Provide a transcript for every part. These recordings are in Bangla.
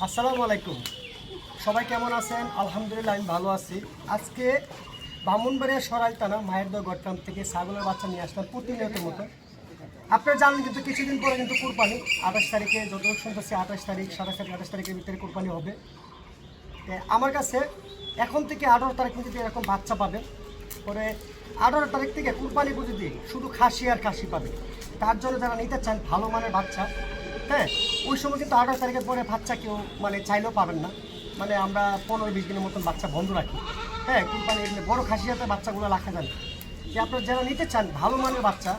আসসালামু আলাইকুম। সবাই কেমন আছেন? আলহামদুলিল্লাহ আমি ভালো আছি। আজকে ব্রাহ্মণবাড়িয়া সরাইল থানা মায়েরদহ গড়গ্রাম থেকে ছাগলের বাচ্চা নিয়ে আসলাম প্রতিনিয়তের মতো। আপনারা জানেন কিন্তু কিছুদিন পরে কিন্তু কুরবানি 28 তারিখে, যতটুকু শুনতেছি 28 তারিখ 27 তারিখ 28 তারিখের ভিতরে কুরবানি হবে। আমার কাছে এখন থেকে 18 তারিখ পর্যন্ত এরকম বাচ্চা পাবে। পরে 18 তারিখ থেকে কুরবানি পর্যন্ত শুধু খাসি আর খাসি পাবে। তার জন্য যারা নিতে চান ভালো মানের বাচ্চা, হ্যাঁ, ওই সময় কিন্তু 18 তারিখের পরে বাচ্চা কেউ চাইলেও পাবেন না। আমরা 15-20 দিনের মতন বাচ্চা বন্ধ রাখি। হ্যাঁ, কুরবানি এগুলো বড় খাসি হাতে বাচ্চাগুলো রাখা যাবে। যে আপনারা যারা নিতে চান ভালো মানের বাচ্চা,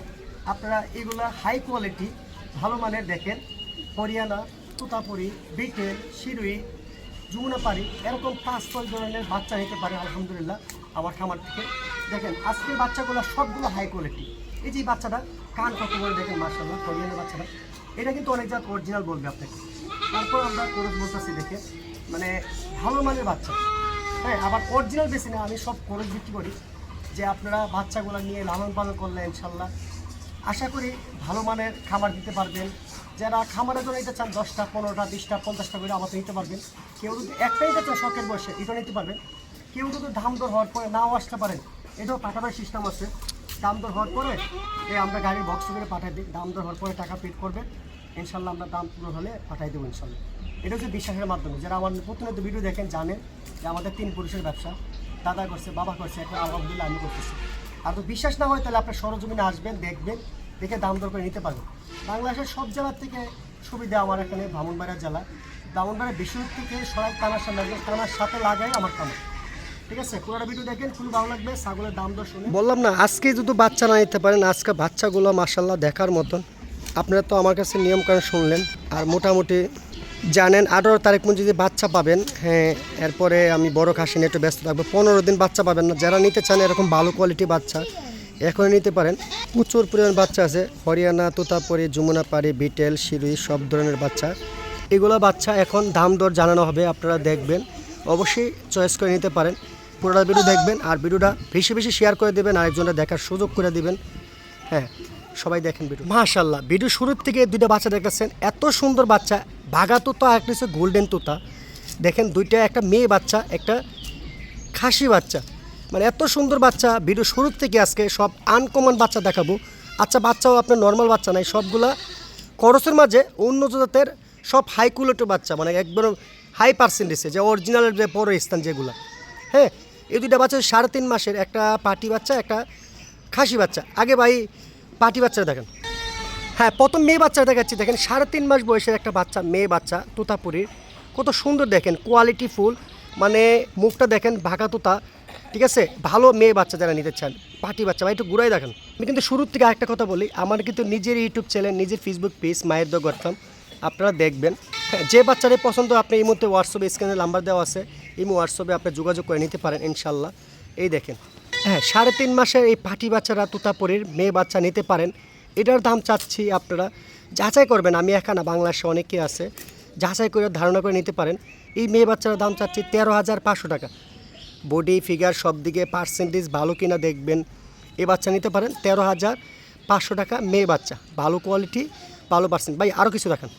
আপনারা এগুলো হাই কোয়ালিটি ভালো মানের দেখেন, হরিয়ানা, তোতাপুরি, বিটেল, শিরুই, যমুনাপাড়ি এরকম 5-6 ধরনের বাচ্চা নিতে পারে আলহামদুলিল্লাহ আমার খামার থেকে। দেখেন আজকের বাচ্চাগুলো সবগুলো হাই কোয়ালিটি। এই যে বাচ্চাটা কান কত করে দেখেন, মাশাআল্লাহ হরিয়ানা বাচ্চাটা, এটা কিন্তু অনেক জাত অরিজিনাল বলবে আপনাকে। তারপর আমরা কোরস বলতেছি দেখে ভালো মানের বাচ্চা। হ্যাঁ, আবার অরিজিনাল বেশি না, আমি সব কোরস বিক্রি করি। যে আপনারা বাচ্চাগুলো নিয়ে লালন পালন করলে ইনশাল্লাহ আশা করি ভালো মানের খাবার দিতে পারবেন। যারা খামারের জন্য নিতে চান 10টা 15টা 20টা 50টা করে আমাকে নিতে পারবেন। কেউ যদি একটাই নিতে চান শখের বয়সে এটা নিতে পারবেন। কেউ যদি দাম দর হওয়ার পরে নাও আসতে পারেন, এটাও পাঠাবার সিস্টেম আছে। দাম দর হওয়ার পরে আমরা গাড়ির বক্স করে পাঠাই দিই, দাম দর হওয়ার পরে টাকা পেড করবেন, ইনশাল্লাহ আমরা দাম পুরো হলে পাঠাই দেবো ইনশাল্লাহ। এটা হচ্ছে বিশ্বাসের মাধ্যমে। যারা আমার প্রতিনিয়ত ভিডিও দেখেন জানেন যে আমাদের 3 পুরুষের ব্যবসা, দাদা করছে, বাবা করছে, এখন আলহামদুলিল্লাহ আমি করতেছি। আর তো বিশ্বাস না হয় তাহলে আপনার সরজমিনে আসবেন, দেখবেন, দেখে দাম দর করে নিতে পারবেন। বাংলাদেশের সব জেলার থেকে সুবিধা আমার এখানে ব্রাহ্মণবাড়িয়া জেলা, ব্রাহ্মণবাড়িয়া বিশ্বনাথ থেকে সরাইল থানার সামনে থানার সাথে লাগাই আমার খামার। ঠিক আছে, পুরোটা ভিডিও দেখেন, খুবই ভালো লাগবে। ছাগলের দাম দর শুনে বললাম না, আজকে যদি বাচ্চা না নিতে পারেন, আজকে বাচ্চাগুলো মাশাআল্লাহ দেখার মতন। আপনারা তো আমার কাছে নিয়মকানুন শুনলেন, আর মোটামুটি জানেন 18 তারিখ পর্যন্ত যদি বাচ্চা পাবেন। হ্যাঁ, এরপরে আমি বড় খাসি নিয়ে একটু ব্যস্ত থাকবো। 15 দিন বাচ্চা পাবেন না। যারা নিতে চান এরকম ভালো কোয়ালিটি বাচ্চা এখনই নিতে পারেন। প্রচুর পরিমাণ বাচ্চা আছে, হরিয়ানা, তোতাপুরি, যমুনাপাড়ি, বিটেল, শিরুই সব ধরনের বাচ্চা। এগুলো বাচ্চা এখন দাম দর জানানো হবে, আপনারা দেখবেন, অবশ্যই চয়েস করে নিতে পারেন। পুরোটা ভিডিও দেখবেন আর ভিডিওটা বেশি বেশি শেয়ার করে দেবেন, আরেকজনটা দেখার সুযোগ করে দেবেন। হ্যাঁ, সবাই দেখেন ভিডিও। মাশাআল্লাহ, ভিডিও শুরুর থেকে দুইটা বাচ্চা দেখতেছেন, এত সুন্দর বাচ্চা। বাঘা তোতা, একটা হচ্ছে গোল্ডেন তোতা। দেখেন দুইটা, একটা মেয়ে বাচ্চা, একটা খাসি বাচ্চা। এত সুন্দর বাচ্চা। ভিডিও শুরুর থেকে আজকে সব আনকমন বাচ্চা দেখাবো। আচ্ছা, বাচ্চাও আপনার নর্মাল বাচ্চা নাই, সবগুলা খরচের মাঝে উন্নত জাতের সব হাই কোয়ালিটির বাচ্চা, একবার হাই পার্সেন্টেজে, যে অরিজিনালের যে বড় স্থান যেগুলো। হ্যাঁ, এই দুইটা বাচ্চা 3.5 মাসের, একটা পাটি বাচ্চা, একটা খাসি বাচ্চা। আগে ভাই পাটি বাচ্চাটা দেখেন। হ্যাঁ, প্রথম মেয়ে বাচ্চা দেখাচ্ছি। দেখেন 3.5 মাস বয়সের একটা বাচ্চা, মেয়ে বাচ্চা, তোতাপুরির। কত সুন্দর দেখেন, কোয়ালিটি ফুল, মুখটা দেখেন ভাগা তোতা। ঠিক আছে, ভালো মেয়ে বাচ্চা যারা নিতে চান, পাটি বাচ্চা ভাই একটু ঘুরাই দেখেন। আমি কিন্তু শুরুর থেকে আরেকটা কথা বলি, আমার কিন্তু নিজের ইউটিউব চ্যানেল, নিজের ফেসবুক পেজ মায়েরদহ গড়গ্রাম, আপনারা দেখবেন। যে বাচ্চাটাই পছন্দ আপনি এই মুহূর্তে হোয়াটসঅ্যাপে স্ক্রিনে নাম্বার দেওয়া আছে, এই হোয়াটসঅ্যাপে আপনি যোগাযোগ করে নিতে পারেন ইনশাল্লাহ। এই দেখেন, হ্যাঁ, 3.5 মাসের এই পাটি বাচ্চারা, তোতাপুরির মেয়ে বাচ্চা নিতে পারেন। এটার দাম চাচ্ছি, আপনারা যাচাই করবেন, আমি একা না, বাংলাদেশে অনেকে আছে, যাচাই করে ধারণা করে নিতে পারেন। এই মেয়ে বাচ্চার দাম চাচ্ছি 13,500 টাকা। বডি ফিগার সব দিকে পার্সেন্টেজ ভালো কিনা দেখবেন। এই বাচ্চা নিতে পারেন 13,500 টাকা, মেয়ে বাচ্চা, ভালো কোয়ালিটি, ভালো পার্সেন্ট। ভাই আরও কিছু দেখেন,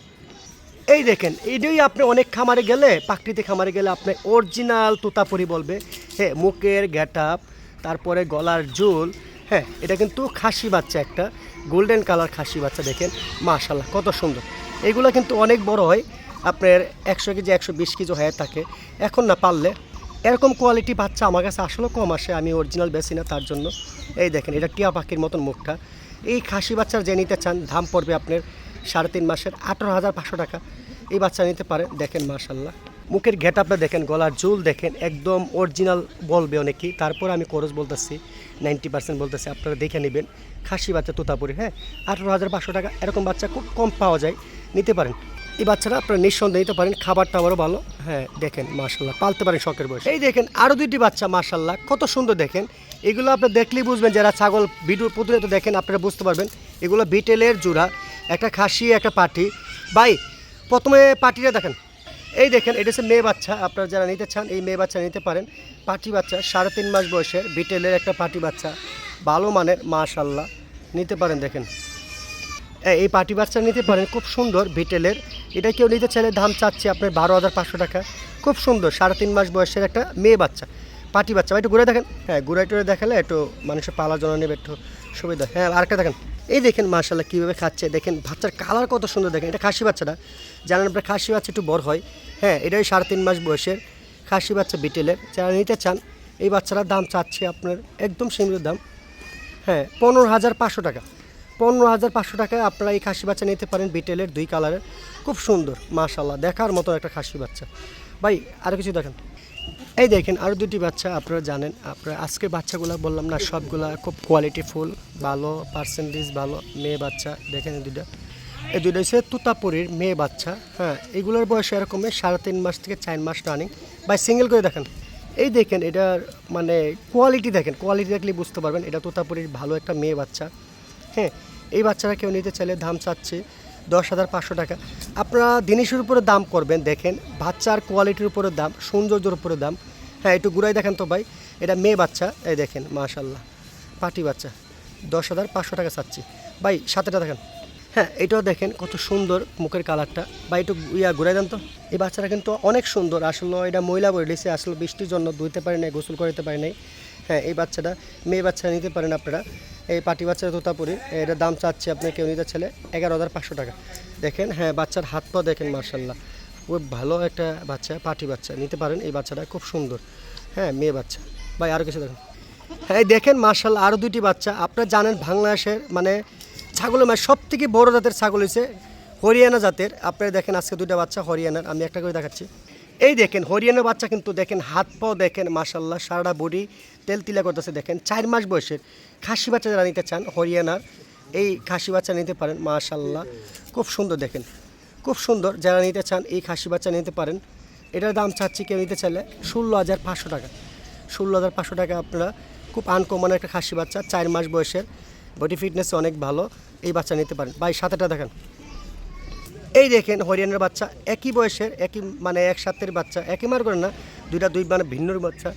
এই দেখেন, এইটাই আপনি অনেক খামারে গেলে, প্রাকৃতিক খামারে গেলে আপনি অরিজিনাল তোতাপুরি বলবে। হ্যাঁ, মুখের গেটআপ, তারপরে গলার ঝুল। হ্যাঁ, এটা কিন্তু খাসি বাচ্চা, একটা গোল্ডেন কালার খাসি বাচ্চা। দেখেন মাশাআল্লাহ কত সুন্দর। এগুলো কিন্তু অনেক বড় হয়, আপনার 100 কেজি 120 কেজি হয়ে থাকে। এখন না পারলে এরকম কোয়ালিটি বাচ্চা আমার কাছে আসলে কম আসে, আমি অরিজিনাল বেশি না, তার জন্য। এই দেখেন, এটা টিয়া পাখির মতন মুখটা। এই খাসি বাচ্চার যে নিতে চান, দাম পড়বে আপনার 3.5 মাসের 18,500 টাকা। এই বাচ্চা নিতে পারেন। দেখেন মাশাআল্লাহ, মুখের গেটআপটা দেখেন, গলার ঝুল দেখেন, একদম অরিজিনাল বলবে অনেকেই। তারপর আমি খরচ বলতেছি 90% বলতেছি, আপনারা দেখে নেবেন। খাসি বাচ্চা তোতাপুরি, হ্যাঁ, 18,500 টাকা। এরকম বাচ্চা খুব কম পাওয়া যায়, নিতে পারেন। এই বাচ্চাটা আপনারা নিঃসন্দেহে নিতে পারেন, খাবারটা আবারও ভালো। হ্যাঁ, দেখেন মাশাআল্লাহ, পালতে পারেন শখের বয়সে। এই দেখেন আরও 2টি বাচ্চা, মাশাআল্লাহ কত সুন্দর। দেখেন এগুলো আপনি দেখলেই বুঝবেন, যারা ছাগল ভিডিও প্রতিনিয়ত দেখেন আপনারা বুঝতে পারবেন। এগুলো বিটেলের জোড়া, একটা খাসি একটা পাটি। ভাই প্রথমে পাটিটা দেখেন, এই দেখেন, এটা হচ্ছে মেয়ে বাচ্চা। আপনারা যারা নিতে চান এই মেয়ে বাচ্চা নিতে পারেন। পাটি বাচ্চা 3.5 মাস বয়সের, বিটেলের একটা পাটি বাচ্চা, ভালো মানের, মাশাআল্লাহ নিতে পারেন। দেখেন এই পাটি বাচ্চা নিতে পারেন, খুব সুন্দর বিটেলের। এটা কেউ নিতে চাইলে দাম চাচ্ছে আপনার 12,500 টাকা। খুব সুন্দর 3.5 মাস বয়সের একটা মেয়ে বাচ্চা, পাটি বাচ্চা। একটু ঘুরে দেখেন, হ্যাঁ ঘুরাই টুরে দেখালে একটু মানুষের পালার জন্য নেবে একটু সুবিধা। হ্যাঁ আরেকটা দেখেন, এই দেখেন মাশাআল্লাহ কীভাবে খাচ্ছে, দেখেন বাচ্চার কালার কত সুন্দর। দেখেন এটা খাসি বাচ্চাটা, জানেন আপনার খাসি বাচ্চা একটু বড় হয়। হ্যাঁ এটাই 3.5 মাস বয়সের খাসি বাচ্চা বিটেলের। যারা নিতে চান এই বাচ্চাটার দাম চাচ্ছে আপনার একদম সীমিত দাম, হ্যাঁ 15,500 টাকা। 15,500 টাকায় আপনারা এই খাসি বাচ্চা নিতে পারেন, বিটেলের 2 কালারের, খুব সুন্দর মাশাআল্লাহ, দেখার মতো একটা খাসি বাচ্চা। ভাই আরও কিছু দেখেন, এই দেখেন আরও 2টি বাচ্চা। আপনারা জানেন, আপনারা আজকে বাচ্চাগুলো বললাম না, সবগুলা খুব কোয়ালিটিফুল, ভালো পার্সেন্টেজ ভালো মেয়ে বাচ্চা। দেখেন এই দুইটা হচ্ছে তুতাপুরীর মেয়ে বাচ্চা। হ্যাঁ এগুলোর বয়স এরকমের 3.5 মাস থেকে 4 মাস রানিং। ভাই সিঙ্গেল করে দেখেন, এই দেখেন এটার মানে কোয়ালিটি দেখেন, কোয়ালিটি দেখলে বুঝতে পারবেন এটা তোতাপুরীর ভালো একটা মেয়ে বাচ্চা। হ্যাঁ এই বাচ্চারা কেউ নিতে চাইলে দাম চাচ্ছে 10,500 টাকা। আপনারা জিনিসের উপরে দাম করবেন, দেখেন বাচ্চার কোয়ালিটির উপরে দাম, সৌন্দর্যের উপরে দাম। হ্যাঁ একটু ঘুরাই দেখেন তো ভাই, এটা মেয়ে বাচ্চা, এই দেখেন মাশাআল্লাহ পাটি বাচ্চা, 10,500 টাকা চাচ্ছি। ভাই সাথেটা দেখেন, হ্যাঁ এটাও দেখেন কত সুন্দর মুখের কালারটা। বা একটু ঘুরাই দেন তো। এই বাচ্চাটা কিন্তু অনেক সুন্দর, আসলে এটা ময়লা বলে দিয়েছে, আসলে বৃষ্টির জন্য ধুইতে পারি নাই, গোসল করতে পারি নাই। হ্যাঁ এই বাচ্চাটা মেয়ে বাচ্চা নিতে পারেন আপনারা, এই পাটি বাচ্চাটা তোতাপুরি। এটার দাম চাচ্ছে আপনি কেউ নিতে চাইলে 11,500 টাকা। দেখেন হ্যাঁ বাচ্চার হাত পা দেখেন মাশাআল্লাহ, খুব ভালো একটা বাচ্চা, পাটি বাচ্চা নিতে পারেন। এই বাচ্চাটা খুব সুন্দর, হ্যাঁ মেয়ে বাচ্চা। ভাই আরও কিছু দেখেন, হ্যাঁ দেখেন মাশাআল্লাহ আরও 2টি বাচ্চা। আপনারা জানেন বাংলাদেশের মানে ছাগলের মানে সব থেকে বড়ো জাতের ছাগল হচ্ছে হরিয়ানা জাতের। আপনারা দেখেন আজকে 2টা বাচ্চা হরিয়ানার, আমি একটা করে দেখাচ্ছি। এই দেখেন হরিয়ানার বাচ্চা, কিন্তু দেখেন হাত পাও দেখেন মাশাআল্লাহ, সারাটা বডি তেল তিলা করতেছে। দেখেন 4 মাস বয়সের খাসি বাচ্চা যারা নিতে চান হরিয়ানার, এই খাসি বাচ্চা নিতে পারেন মাশাআল্লাহ, খুব সুন্দর দেখেন, খুব সুন্দর। যারা নিতে চান এই খাসি বাচ্চা নিতে পারেন। এটার দাম চাচ্ছি কেউ নিতে চাইলে 16,500 টাকা। 16,500 টাকা আপনারা খুব আনকমন একটা খাসি বাচ্চা, 4 মাস বয়সের, বডি ফিটনেস অনেক ভালো, এই বাচ্চা নিতে পারেন। ভাই সাথেটা দেখেন, এই দেখেন হরিয়ানার বাচ্চা, একই বয়সের, একই মানে একসাথের বাচ্চা, একই মার করে না, দুই মানে ভিন্ন বাচ্চা।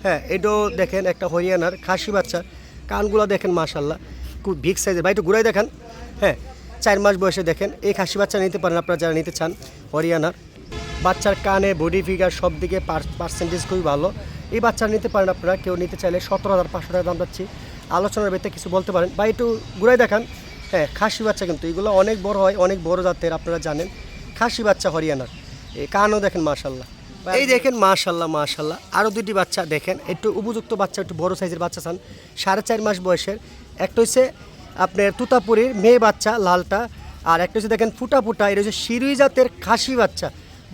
হ্যাঁ এটাও দেখেন একটা হরিয়ানার খাসি বাচ্চা, কানগুলো দেখেন মাশাআল্লাহ খুব বিগ সাইজের। ভাই একটু ঘুরাই দেখান, হ্যাঁ 4 মাস বয়সে দেখেন এই খাসি বাচ্চা নিতে পারেন আপনারা যারা নিতে চান হরিয়ানার। বাচ্চার কানে বডি ফিগার সব দিকে পার্সেন্টেজ খুবই ভালো। এই বাচ্চা নিতে পারেন আপনারা কেউ নিতে চাইলে 17,500 টাকা দাম যাচ্ছি। আলোচনার ভিতরে কিছু বলতে পারেন। ভাই একটু ঘুরাই দেখান, হ্যাঁ খাসি বাচ্চা কিন্তু এগুলো অনেক বড় হয়, অনেক বড় জাতের, আপনারা জানেন খাসি বাচ্চা হরিয়ানার। এই কানও দেখেন মাশাআল্লাহ, এই দেখেন মাশাআল্লাহ মাশাআল্লাহ আরও 2টি বাচ্চা দেখেন, একটু উপযুক্ত বাচ্চা, একটু বড় সাইজের বাচ্চা চান, 4.5 মাস বয়সের। একটা হচ্ছে আপনার তুতাপুরীর মেয়ে বাচ্চা লালটা, আর একটা হচ্ছে দেখেন ফুটা ফুটা, এটা হচ্ছে শিরুই জাতের খাসি বাচ্চা,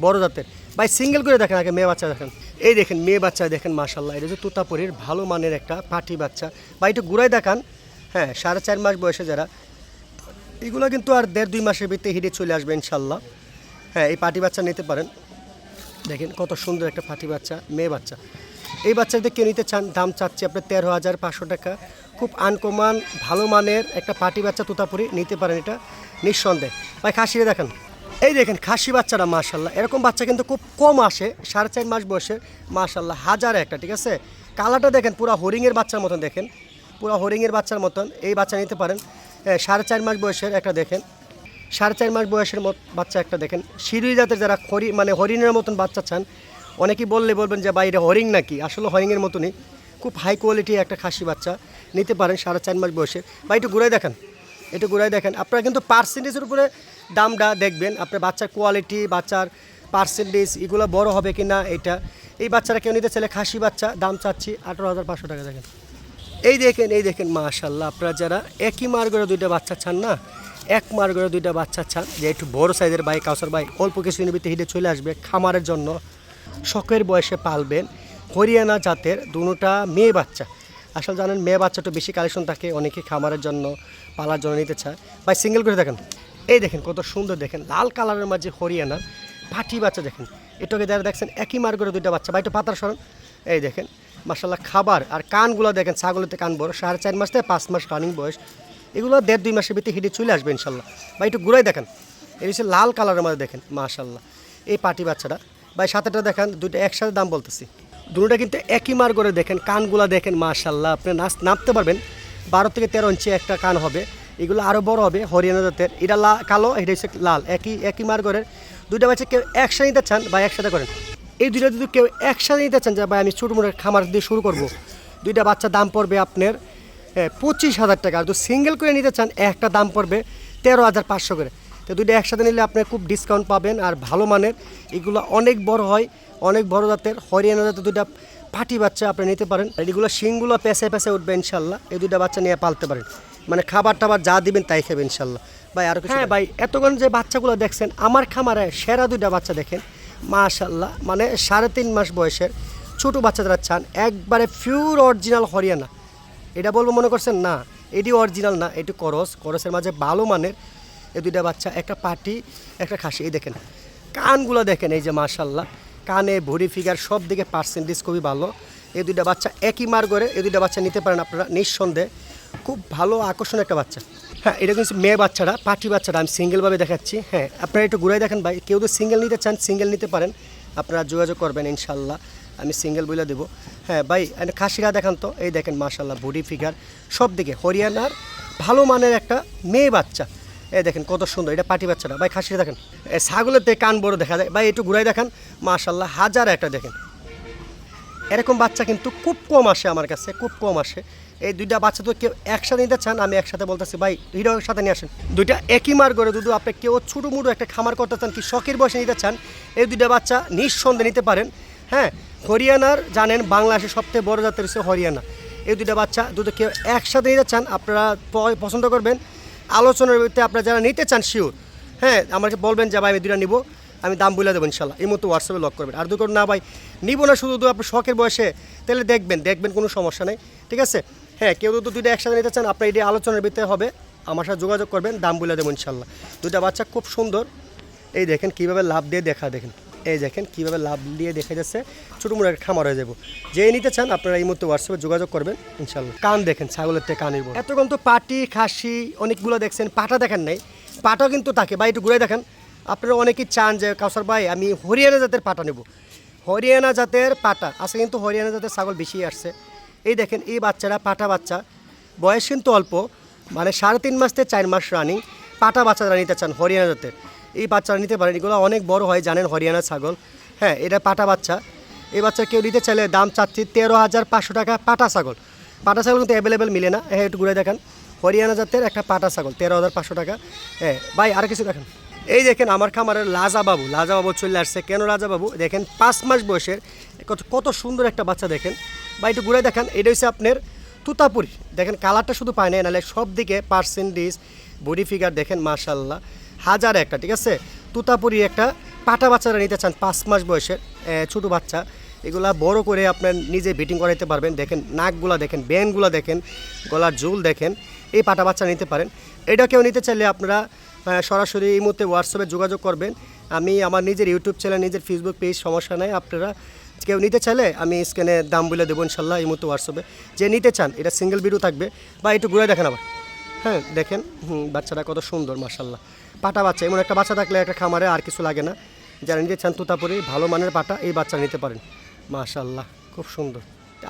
বড় জাতের। ভাই সিঙ্গেল করে দেখেন আগে মেয়ে বাচ্চা দেখেন, এই দেখেন মেয়ে বাচ্চা দেখেন মাশাআল্লাহ, এটা হচ্ছে তুতাপুরীর ভালো মানের একটা পাটি বাচ্চা। ভাই একটু ঘুরাই দেখান, হ্যাঁ 4.5 মাস বয়সে যারা, এগুলো কিন্তু আর 1.5-2 মাসের ভিতরে হিটে চলে আসবে ইনশাল্লাহ। হ্যাঁ এই পাটি বাচ্চা নিতে পারেন, দেখেন কত সুন্দর একটা পাটি বাচ্চা, মেয়ে বাচ্চা। এই বাচ্চাদের কেউ নিতে চান দাম চাচ্ছে আপনার 13,500 টাকা। খুব আনকমন ভালো মানের একটা পাটি বাচ্চা তুতাপুরি, নিতে পারেন এটা নিঃসন্দেহে। ভাই খাসিরে দেখেন, এই দেখেন খাসি বাচ্চাটা মাশাআল্লাহ, এরকম বাচ্চা কিন্তু খুব কম আসে, 4.5 মাস বয়সে মাশাআল্লাহ হাজার একটা, ঠিক আছে। কালারটা দেখেন পুরো হরিংয়ের বাচ্চার মতন, দেখেন পুরো হরিংয়ের বাচ্চার মতন। এই বাচ্চা নিতে পারেন, 4.5 মাস বয়সের একটা দেখেন, 4.5 মাস বয়সের বাচ্চা একটা দেখেন। শিরুই জাতের যারা মানে হরিণের মতন বাচ্চা চান, অনেকেই বলবেন যে বাইরে হরিং নাকি, আসলে হরিংয়ের মতনই, খুব হাই কোয়ালিটি একটা খাসি বাচ্চা নিতে পারেন 4.5 মাস বয়সে। বা একটু ঘুরাই দেখেন, একটু ঘুরাই দেখেন। আপনারা কিন্তু পার্সেন্টেজের উপরে দামটা দেখবেন, আপনার বাচ্চার কোয়ালিটি, বাচ্চার পার্সেন্টেজ, এগুলো বড় হবে কি না এটা। এই বাচ্চারা কেউ নিতে চাইলে খাসি বাচ্চা দাম চাচ্ছি 18,500 টাকা। দেখেন এই দেখেন মাশাআল্লাহ, আপনারা যারা একই মার করে 2টা বাচ্চা চান না, এক মার করে 2টা বাচ্চা চান, যে একটু বড় সাইজের ভাই কাউসার ভাই অল্প কিছু দিনের ভিতরে হিটে চলে আসবে, খামারের জন্য শখের বয়সে পালবেন, হরিয়ানা জাতের 2টা মেয়ে বাচ্চা। আসলে জানেন মেয়ে বাচ্চাটা বেশি কালেকশন থাকে, অনেকে খামারের জন্য পালার জন্য নিতে চায়। ভাই সিঙ্গেল করে দেখেন, এই দেখেন কত সুন্দর, দেখেন লাল কালারের মাঝে হরিয়ানা পাটি বাচ্চা। দেখেন এটাকে যারা দেখছেন একই মার করে 2টা বাচ্চা। ভাই একটু পাতার সরণ, এই দেখেন মাশাআল্লাহ খাবার আর কানগুলো দেখেন, ছাগলেতে কান বড়, 4.5 মাস থেকে 5 মাস রানিং বয়স, এগুলো 1.5-2 মাসের ভিতরে হিটে চলে আসবে ইনশাল্লাহ। ভাই একটু ঘুরাই দেখেন, এই হচ্ছে লাল কালারের মধ্যে দেখেন মাশাআল্লাহ এই পাটি বাচ্চাটা। ভাই সাথেটা দেখেন, 2টা একসাথে দাম বলতেছি, 2টা কিন্তু একই মার করে। দেখেন কানগুলা দেখেন মাশাআল্লাহ, আপনি নাপতে পারবেন, 12 থেকে 13 ইঞ্চি একটা কান হবে। এগুলো আরও বড় হবে হরিয়ানা জাতের। এটা কালো, এটা হচ্ছে লাল, একই মার্গরের দুইটা বাচ্চা। কেউ একসাথে নিতে চান বা একসাথে করেন, এই দুইটা যদি কেউ একসাথে নিতে চান যে ভাই আমি ছোটো মোটো খামার দিয়ে শুরু করব, দুইটা বাচ্চা দাম পড়বে আপনার 25,000 টাকা। আর যদি সিঙ্গেল করে নিতে চান একটা দাম পড়বে 13,500 করে। তো দুইটা একসাথে নিলে আপনি খুব ডিসকাউন্ট পাবেন আর ভালো মানের। এগুলো অনেক বড় হয়, অনেক বড় জাতের হরিয়ানা জাতের দুইটা পাটি বাচ্চা আপনি নিতে পারেন। এগুলো শিংগুলো পেঁচে পেঁচে উঠবে ইনশাল্লাহ। এই দুইটা বাচ্চা নিয়ে পালতে পারেন, মানে খাবার টাবার যা দিবেন তাই খাবে ইনশাল্লাহ। ভাই আর হ্যাঁ ভাই, এতক্ষণ যে বাচ্চাগুলো দেখছেন আমার খামারে সেরা দুইটা বাচ্চা দেখেন মাশাল্লাহ, মানে 3.5 মাস বয়সের ছোটো বাচ্চা যারা চান একবারে পিওর অরিজিনাল হরিয়ানা। এটা বলবো মনে করছেন না, এটি অরিজিনাল না, এটি করসের মাঝে ভালো মানের এই দুইটা বাচ্চা, একটা পাটি একটা খাসি। এই দেখেন কানগুলো দেখেন, এই যে মাশাল্লাহ কানে ভরি ফিগার সব দিকে পার্সেন্টেজ খুবই ভালো। এই দুইটা বাচ্চা একই মার করে এই দুইটা বাচ্চা নিতে পারেন আপনারা নিঃসন্দেহে, খুব ভালো আকর্ষণীয় একটা বাচ্চা। হ্যাঁ, এটা কিন্তু মেয়ে বাচ্চারা, পাটি বাচ্চারা আমি সিঙ্গেলভাবে দেখাচ্ছি। হ্যাঁ, আপনারা একটু ঘুরাই দেখেন ভাই, কেউ যদি সিঙ্গেল নিতে চান সিঙ্গেল নিতে পারেন, আপনারা যোগাযোগ করবেন ইনশাল্লাহ, আমি সিঙ্গেল বলে দেবো। হ্যাঁ ভাই, খাসিরা দেখান তো, এই দেখেন মাশাল্লাহ বডি ফিগার সব দিকে হরিয়ানার ভালো মানের একটা মেয়ে বাচ্চা। এই দেখেন কত সুন্দর, এটা পাটি বাচ্চাটা। ভাই খাসিটা দেখেন, ছাগলের থেকে কান বড় দেখা যায়। ভাই একটু ঘুরাই দেখান, মাশাল্লাহ হাজার একটা দেখেন। এরকম বাচ্চা কিন্তু খুব কম আসে আমার কাছে, খুব কম আসে। এই দুইটা বাচ্চা তো কেউ একসাথে নিতে চান আমি একসাথে বলতেছি ভাই দুইটাও সাথে নিয়ে আসেন। দুইটা একই মার করে দুধু আপনি কেউ ছোটো মুটো একটা খামার করতে চান, কি শখের বয়সে নিতে চান, এই দুইটা বাচ্চা নিঃসন্দেহে নিতে পারেন। হ্যাঁ, হরিয়ানার জানেন বাংলাদেশের সবথেকে বড় জাতের হচ্ছে হরিয়ানা। এই দুইটা বাচ্চা দুটো কেউ একসাথে নিতে চান আপনারা পছন্দ করবেন। আলোচনার ভিত্তিতে আপনারা যারা নিতে চান শিওর, হ্যাঁ আমাকে বলবেন যে ভাই আমি দুইটা নিব, আমি দাম বলে দেবো ইনশাল্লাহ। এই মতো হোয়াটসঅ্যাপে লক করবেন। আর দুটো না ভাই নিব না শুধু আপনার শখের বয়সে, তাহলে দেখবেন কোনো সমস্যা নেই, ঠিক আছে। হ্যাঁ, কেউ যদি দুইটা একসাথে নিতে চান আপনার এটি আলোচনার ভিত্তিতে হবে, আমার সাথে যোগাযোগ করবেন, দাম বলে দেবো ইনশাল্লাহ। দুইটা বাচ্চা খুব সুন্দর। এই দেখেন কীভাবে লাভ দিয়ে দেখেন, এই দেখেন কীভাবে লাভ দিয়ে দেখা যাচ্ছে, ছোটো মোটো একটা খামার হয়ে যাবো। যে নিতে চান আপনারা এই মুহূর্তে হোয়াটসঅ্যাপে যোগাযোগ করবেন ইনশাল্লাহ। কান দেখেন ছাগলের থেকে কানের বড়। এতক্ষণ তো পাটি খাসি অনেকগুলো দেখছেন, পাটা দেখেন নাই, পাটাও কিন্তু থাকে। ভাই একটু ঘুরে দেখেন, আপনারা অনেকেই চান যে কাউসার ভাই আমি হরিয়ানা জাতের পাটা নেব, হরিয়ানা জাতের পাটা আছে, কিন্তু হরিয়ানা জাতের ছাগল বেশি আসছে। এই দেখেন এই বাচ্চারা পাটা বাচ্চা, বয়স কিন্তু অল্প, মানে 3.5 মাস থেকে 4 মাস রানিং পাটা বাচ্চারা নিতে চান হরিয়ানা জাতের, এই বাচ্চারা নিতে পারেন। এগুলো অনেক বড় হয় জানেন হরিয়ানা ছাগল। হ্যাঁ, এটা পাটা বাচ্চা। এই বাচ্চা কেউ নিতে চাইলে দাম চাচ্ছি 13,500 টাকা। পাটা ছাগল কিন্তু অ্যাভেলেবেল মিলে না। হ্যাঁ, একটু ঘুরে দেখেন হরিয়ানা জাতের একটা পাটা ছাগল 13,500 টাকা। হ্যাঁ ভাই, আর কিছু দেখেন, এই দেখেন আমার খামারের লাজাবাবু চলে আসছে। কেন রাজাবাবু দেখেন 5 মাস বয়সের কত সুন্দর একটা বাচ্চা দেখেন। ভাই একটু ঘুরে দেখেন, এটা হচ্ছে আপনার তুতাপুরি। দেখেন কালারটা শুধু পায় না, নাহলে সব দিকে পার্সেন্টেজ বডি ফিগার দেখেন মাশাল্লাহ হাজার একটা, ঠিক আছে। তুতাপুরি একটা পাটা বাচ্চারা নিতে চান 5 মাস বয়সের ছোটো বাচ্চা, এগুলা বড় করে আপনার নিজে বিটিং করাইতে পারবেন। দেখেন নাকগুলা দেখেন, ব্যানগুলা দেখেন, গলার ঝুল দেখেন, এই পাটা বাচ্চা নিতে পারেন। এটা কেউ নিতে চাইলে আপনারা সরাসরি এই মুহূর্তে হোয়াটসঅ্যাপে যোগাযোগ করবেন। আমি আমার নিজের ইউটিউব চ্যানেল, নিজের ফেসবুক পেজ, সমস্যা নাই। আপনারা কেউ নিতে চাইলে আমি স্ক্যানে দাম বলে দেবো ইনশাল্লাহ এই মুহূর্তে হোয়াটসঅ্যাপে। যে নিতে চান এটা সিঙ্গেল ভিডিও থাকবে। বা একটু ঘুরে দেখেন আবার, হ্যাঁ দেখেন বাচ্চাটা কত সুন্দর মাশাল্লাহ। পাটা বাচ্চা, এমন একটা বাচ্চা থাকলে একটা খামারে আর কিছু লাগে না। যারা নিতে চান তুতাপুরি ভালো মানের পাটা, এই বাচ্চা নিতে পারেন মাশাল্লাহ, খুব সুন্দর।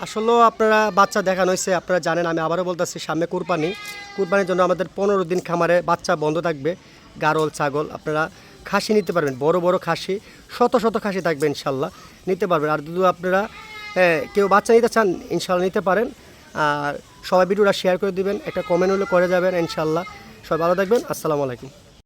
আসলেও আপনারা বাচ্চা দেখানো হয়েছে, আপনারা জানেন। আমি আবারও বলতেছি সামনে কুরবানির জন্য আমাদের 15 দিন খামারে বাচ্চা বন্ধ থাকবে। গারল ছাগল আপনারা খাসি নিতে পারবেন, বড় বড় খাসি, শত খাসি থাকবে ইনশাল্লাহ, নিতে পারবেন। আর যদি আপনারা কেউ বাচ্চা নিতে চান ইনশাল্লাহ নিতে পারেন। আর সবাই ভিডিওটা শেয়ার করে দিবেন, একটা কমেন্ট হলে করে যাবেন ইনশাল্লাহ। সবাই ভালো থাকবেন, আসসালামু আলাইকুম।